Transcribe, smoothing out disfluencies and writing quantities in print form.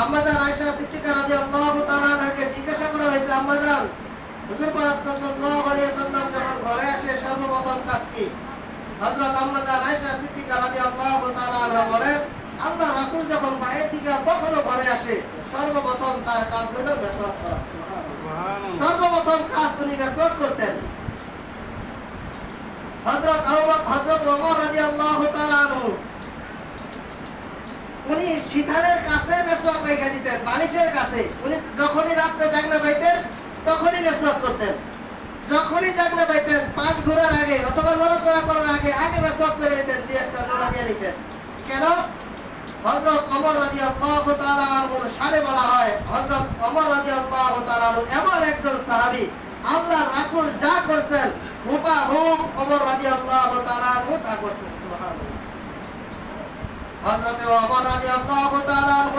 আম্মা জান আয়েশা সিদ্দিকা রাদিয়াল্লাহু তাআলা আনহাকে জিজ্ঞাসা করা হয়েছে, আম্মা জান, হুজুর পাক সাল্লাল্লাহু আলাইহি ওয়াসাল্লাম যখন ঘরে আসে সর্বপ্রথম কাজ কি? হযরত আম্মা জান আয়েশা সিদ্দিকা রাদিয়াল্লাহু তাআলা আনহা বলেন, আল্লাহ রাসূল যখন বাইরে থেকে কখনো ঘরে আসে সর্বপ্রথম তার কাজ হলো মেসওয়াক করা। সুবহানাল্লাহ। সর্বপ্রথম কাজ উনি মেসওয়াক করতেন। হযরত ওমর রাদিয়াল্লাহু তাআলা আনহু উনি সিঁথারের কাছে মেসওয়াক রেখে দিতেন, বালিশের কাছে। উনি যখনই রাতে জাগনা পাইতেন তখনই মেসওয়াক করতেন। যখনই জাগনা পাইতেন পাশ ঘোরার আগে অথবা নড়াচড়া করার আগে মেসওয়াক করে নিতেন, দিয়ে একটা নোড়া দিয়ে নিতেন। কেন? হযরত ওমর রাদিয়াল্লাহু তাআলা আনহুর শানে বলা হয়, হযরত ওমর রাদিয়াল্লাহু তাআলা আনহু এমন একজন সাহাবী, আল্লাহর রাসূল যা করছেন হুবহু ওমর রাদিয়াল্লাহু তাআলা আনহু তা করছেন। সুবহানাল্লাহ। হযরত ওমর রাদিয়াল্লাহু তাআলা আনহু